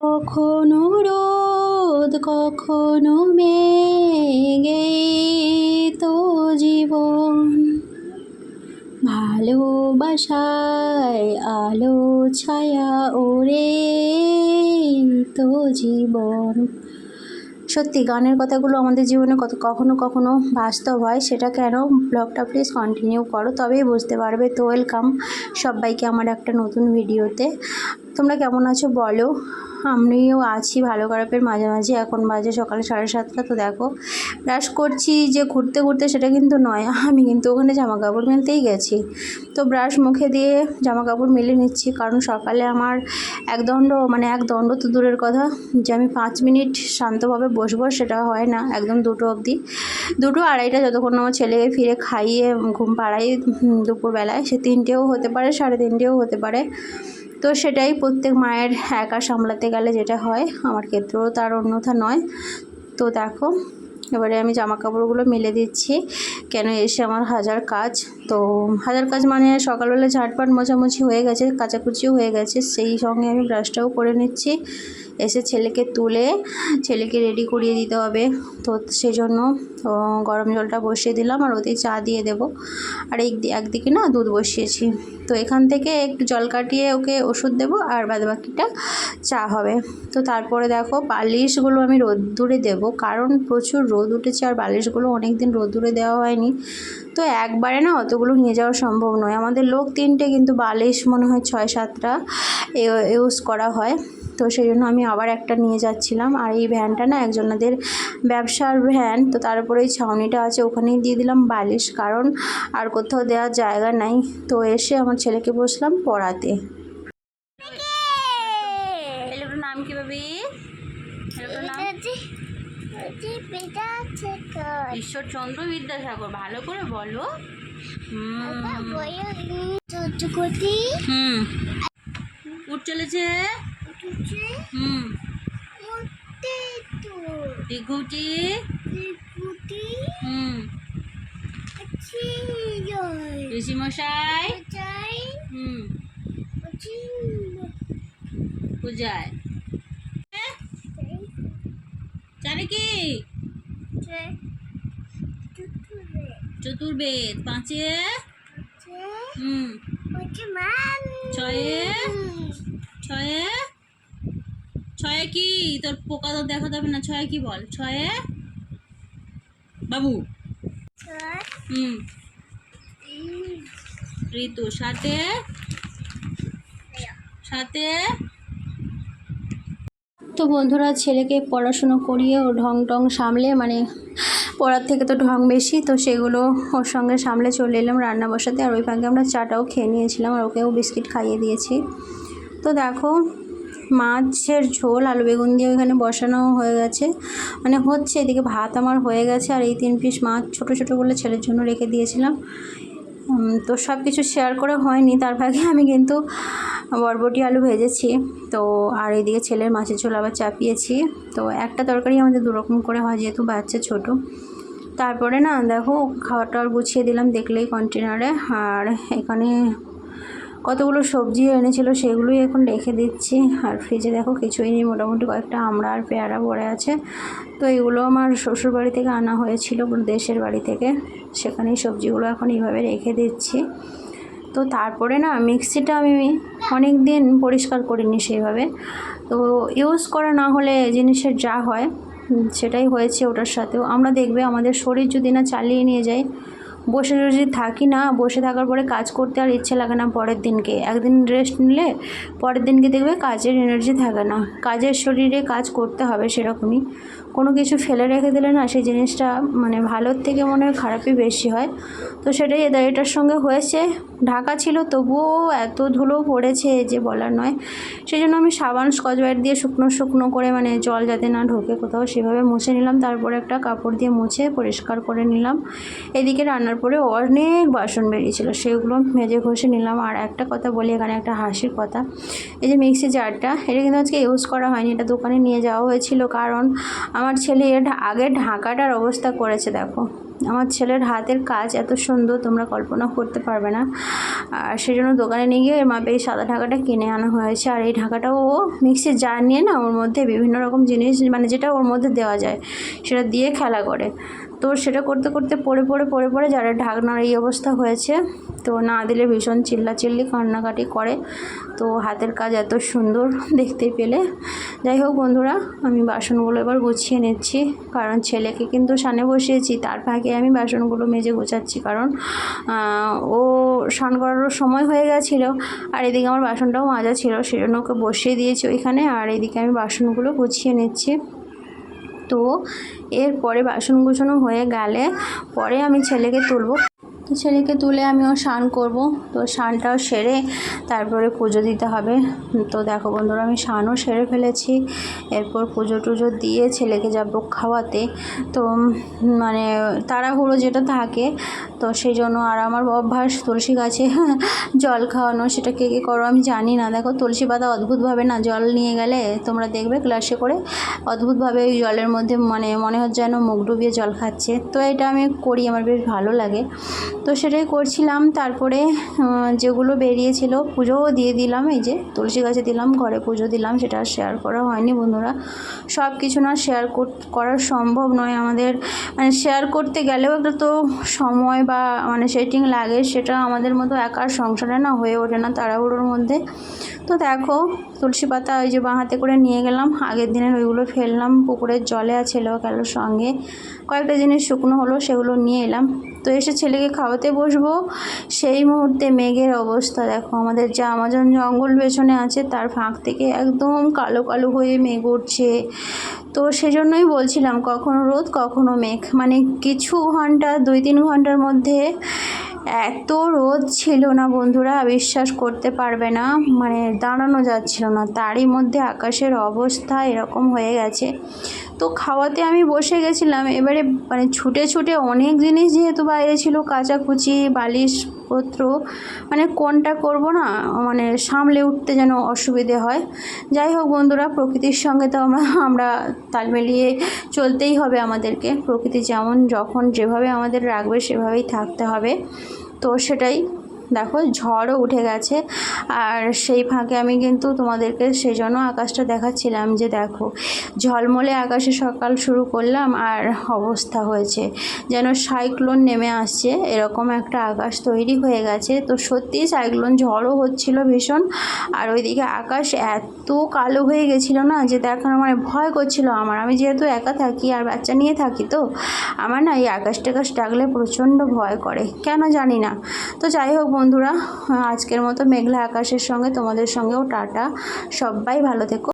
কখনো রোদ কখনো মেঘে তো জীবন, ভালোবাসায় আলো ছায়া ওরে তো জীবন। সত্যি গানের কথাগুলো আমাদের জীবনে কখনো কখনো বাস্তব হয়। সেটা কেন, ব্লগটা প্লিজ কন্টিনিউ করো, তবেই বুঝতে পারবে। তো ওয়েলকাম সবাইকে আমার একটা নতুন ভিডিওতে। তোমরা কেমন আছো বলো? আমিও আছি ভালো খারাপের মাঝামাঝি। এখন বাজে সকালে 7:30। তো দেখো ব্রাশ করছি যে ঘুরতে ঘুরতে, সেটা কিন্তু নয়, আমি কিন্তু ওখানে জামা কাপড় মেলতেই গেছি। তো ব্রাশ মুখে দিয়ে জামা কাপড় মেলে নিচ্ছি, কারণ সকালে আমার এক দণ্ড তো দূরের কথা যে আমি 5 মিনিট শান্তভাবে বসবো, সেটা হয় না। একদম 2টো অবধি, 2টো 2:30, যতক্ষণ আমার ছেলেকে ফিরে খাইয়ে ঘুম পাড়াই দুপুরবেলায়, সে 3টেও হতে পারে, 3:30ও হতে পারে। তো সেটাই প্রত্যেক মায়ের একা সামলাতে গেলে যেটা হয়, আমার ক্ষেত্রেও তার অন্যথা নয়। তো দেখো এবারে আমি জামা কাপড়গুলো মেলে দিচ্ছি, কেন এসে আমার হাজার কাজ। তো হাজার কাজ মানে সকালবেলা ঝাটপাট মোছামুছি হয়ে গেছে, কাচাকুচিও হয়ে গেছে, সেই সঙ্গে আমি ব্রাশটাও করে নিচ্ছি। এসে ছেলেকে তুলে ছেলেকে রেডি করিয়ে দিতে হবে। তো সেই জন্য গরম জলটা বসিয়ে দিলাম, আর ওতেই চা দিয়ে দেবো। আর একদিকে না দুধ বসিয়েছি। তো এখান থেকে একটু জল কাটিয়ে ওকে ওষুধ দেবো, আর বাদবাকিটা চা হবে। তো তারপরে দেখো বালিশগুলো আমি রোদ্দুরে দেবো, কারণ প্রচুর রোদ উঠেছে, আর বালিশগুলো অনেক দিন রোদ্দুরে দেওয়া হয়নি। তো একবারে না অতগুলো নিয়ে যাওয়া সম্ভব নয়। আমাদের লোক 3টে, কিন্তু বালিশ মনে হয় 6-7টা ইউজ করা হয়। তো সেই জন্য আমি আবার একটা নিয়ে যাচ্ছিলাম। আর এই ভ্যানটা না একজনাদের ব্যবসার ভ্যান, তো তার উপরে এই ছাউনিটা আছে, ওখানেই দিয়ে দিলাম বালিশ, কারণ আর কোথাও দেওয়ার জায়গা নাই। তো এসে আমার ছেলেকে বসলাম পড়াতে। নাম কি ভাবি? ঈশ্বরচন্দ্র বিদ্যাসাগর, ভালো করে বলো। উঠ চলেছে। বিঘুটি। ঋষিমশাই। পূজায় জানে কি? চতুর্বেদ। 5-এ ছয়ে কি? তোর পোকা তো দেখাতে হবে না। 6-এ কি বল? 6-এ বাবু। ঋতু। 7-এ তো বন্ধুরা, ছেলেকে পড়াশুনো করিয়ে ও ঢং টং সামলে, মানে পড়ার থেকে তো ঢং বেশি, তো সেগুলো ওর সঙ্গে সামলে চলে এলাম রান্না বসাতে। আর ওই ফাঁকে আমরা চাটাও খেয়ে নিয়েছিলাম, আর ওকেও বিস্কিট খাইয়ে দিয়েছি। তো দেখো মাছের ঝোল আলু বেগুন দিয়ে ওইখানে বসানো হয়ে গেছে, মানে হচ্ছে। এদিকে ভাত আমার হয়ে গেছে, আর এই 3 পিস মাছ ছোটো ছোটো বলে ছেলের জন্য রেখে দিয়েছিলাম। তো সব কিছু শেয়ার করা হয়নি, তার ভাগে আমি কিন্তু বরবটি আলু ভেজেছি। তো আর এদিকে ছেলের মাছের ঝোল আবার চাপিয়েছি। তো একটা তরকারি আমাদের 2 রকম করে হয়, যেহেতু বাচ্চা ছোট। তারপরে না দেখো খাওয়াটা গুছিয়ে দিলাম, দেখলেই কন্টেনারে। আর এখানে কতগুলো সবজি এনেছিল, সেগুলোই এখন রেখে দিচ্ছি। আর ফ্রিজে দেখো কিছুই নেই, মোটামুটি কয়েকটা আমড়া আর পেয়ারা পড়ে আছে। তো এগুলো আমার শ্বশুরবাড়ি থেকে আনা হয়েছিল, দেশের বাড়ি থেকে, সেখানেই সবজিগুলো এখন এইভাবে রেখে দিচ্ছি। তো তারপরে না মিক্সিটা আমি অনেক দিন পরিষ্কার করিনি সেইভাবে। তো ইউজ করা না হলে জিনিসের যা হয় সেটাই হয়েছে ওটার সাথেও। আমরা দেখবে আমাদের শরীর যদি না চালিয়ে নিয়ে যায়, বসে যদি থাকি না, বসে থাকার পরে কাজ করতে আর ইচ্ছে লাগে না পরের দিনকে। একদিন রেস্ট নিলে পরের দিনকে দেখবে কাজের এনার্জি থাকে না। কাজের শরীরে কাজ করতে হবে, সেরকমই কোনো কিছু ফেলে রেখে দিলে না সেই জিনিসটা মানে ভালোর থেকে মনে হয় খারাপই বেশি হয়। তো সেটাই এটার সঙ্গে হয়েছে। ঢাকা ছিল তবুও এত ধুলো পড়েছে যে বলার নয়। সেই জন্য আমি সাবান স্কচ ব্রাইট দিয়ে শুকনো করে, মানে জল যাতে না ঢোকে কোথাও, সেভাবে মুছে নিলাম। তারপরে একটা কাপড় দিয়ে মুছে পরিষ্কার করে নিলাম। এদিকে রান্নার পরে অনেক বাসন বেরিয়েছিল, সেগুলো মেজে ঘষে নিলাম। আর একটা কথা বলি, এখানে একটা হাসির কথা, এই যে মিক্সি জারটা, এটা কিন্তু আজকে ইউজ করা হয়নি, এটা দোকানে নিয়ে যাওয়া হয়েছিল। কারণ আমার ছেলে এর আগে ঢাকাটার অবস্থা করেছে, দেখো আমার ছেলের হাতের কাজ এত সুন্দর তোমরা কল্পনা করতে পারবে না। আর সেই জন্য দোকানে নিয়ে গিয়ে মাপে এই সাদা ঢাকাটা কিনে আনা হয়েছে। আর এই ঢাকাটাও ও মিক্সির জার নিয়ে না ওর মধ্যে বিভিন্ন রকম জিনিস মানে যেটা ওর মধ্যে দেওয়া যায় সেটা দিয়ে খেলা করে। তো সেটা করতে করতে পড়ে জারের ঢাকনার এই অবস্থা হয়েছে। তো না দিলে ভীষণ চিল্লাচিল্লি কান্নাকাটি করে। তো হাতের কাজ এত সুন্দর দেখতে পেলে। যাই হোক বন্ধুরা, আমি বাসনগুলো এবার গুছিয়ে নিচ্ছি, কারণ ছেলেকে কিন্তু সানে বসিয়েছি, তার ফাঁকে আমি বাসনগুলো মেজে গোছাচ্ছি, কারণ ও স্নান করারও সময় হয়ে গেছিলো। আর এদিকে আমার বাসনটাও মাজা ছিল, সেজন্য ওকে বসিয়ে দিয়েছি ওইখানে। আর এদিকে আমি বাসনগুলো গুছিয়ে নিচ্ছি। তো এরপরে বাসন গুছানো হয়ে গেলে পরে আমি ছেলেকে তুলবো। তো ছেলেকে তুলে আমিও স্নান করব। তো স্নানটাও সেরে তারপরে পুজো দিতে হবে। তো দেখো বন্ধুরা, আমি স্নানও সেরে ফেলেছি। এরপর পুজো টুজো দিয়ে ছেলেকে যাব খাওয়াতে। তো মানে তাড়াহুড়ো যেটা থাকে, তো সেই জন্য। আর আমার অভ্যাস তুলসী গাছে জল খাওয়ানো, সেটা কে কে করো আমি জানি না। দেখো তুলসী পাতা অদ্ভুতভাবে না জল নিয়ে গেলে তোমরা দেখবে গ্লাসে করে অদ্ভুতভাবে ওই জলের মধ্যে মনে হচ্ছে যেন মুখ ডুবিয়ে জল খাচ্ছে। তো এটা আমি করি, আমার বেশ ভালো লাগে। তো সেটাই করছিলাম। তারপরে যেগুলো বেরিয়েছিল পুজোও দিয়ে দিলাম, এই যে তুলসী গাছে দিলাম, ঘরে পুজো দিলাম, সেটা আর শেয়ার করা হয়নি বন্ধুরা। সব কিছু না শেয়ার করা সম্ভব নয় আমাদের, মানে শেয়ার করতে গেলেও একটা তো সময় বা মানে সেটিং লাগে, সেটা আমাদের মতো একার সংসারে না হয়ে ওঠে না তাড়াহুড়োর মধ্যে। তো দেখো তুলসী পাতা ওই যে বাঁ হাতে করে নিয়ে গেলাম, আগের দিনের ওইগুলো ফেললাম পুকুরের জলে, ছেলেও গেল সঙ্গে। কয়েকটা জিনিস শুকনো হলো, সেগুলো নিয়ে এলাম। তো এসে ছেলেকে খাওয়াতে বসবো, সেই মুহূর্তে মেঘের অবস্থা দেখো। আমাদের যে আমাজন জঙ্গল পেছনে আছে তার ফাঁক থেকে একদম কালো কালো হয়ে মেঘ উঠছে। তো সেজন্যই বলছিলাম কখনো রোদ কখনো মেঘ, মানে কিছু ঘন্টা 2-3 ঘন্টার মধ্যে এত রোদ ছিল না বন্ধুরা, বিশ্বাস করতে পারবে না, মানে দাঁড়ানো যাচ্ছিল না। তারই মধ্যে আকাশের অবস্থা এরকম হয়ে গেছে। তো খাওয়াতে আমি বসে গেছিলাম, এবারে মানে ছুটে ছুটে অনেক জিনিস যেহেতু বাইরে ছিল, কাচাকুচি বালিশপত্র, মানে কোনটা করব না, মানে সামলে উঠতে যেন অসুবিধে হয়। যাই হোক বন্ধুরা, প্রকৃতির সঙ্গে তো আমরা তাল মিলিয়ে চলতেই হবে আমাদেরকে। প্রকৃতি যেমন যখন যেভাবে আমাদের রাখবে সেভাবেই থাকতে হবে। তো সেটাই দেখো, ঝড়ও উঠে গেছে। আর সেই ফাঁকে আমি কিন্তু তোমাদেরকে সেই জন্য আকাশটা দেখাচ্ছিলাম যে দেখো ঝলমলে আকাশে সকাল শুরু করলাম আর অবস্থা হয়েছে যেন সাইক্লোন নেমে আসছে, এরকম একটা আকাশ তৈরি হয়ে গেছে। তো সত্যি সাইক্লোন, ঝড়ও হচ্ছিল ভীষণ। আর ওইদিকে আকাশ এত কালো হয়ে গেছিলো না যে দেখার মানে ভয় করছিল আমার। আমি যেহেতু একা থাকি আর বাচ্চা নিয়ে থাকি, তো আমার না এই আকাশ টাকাশ ডাকলে প্রচণ্ড ভয় করে, কেন জানি না। তো যাই হোক বন্ধুরা, আজকের মতো মেঘলা আকাশের সঙ্গে তোমাদের সঙ্গেও টাটা, সবাই ভালো থেকো।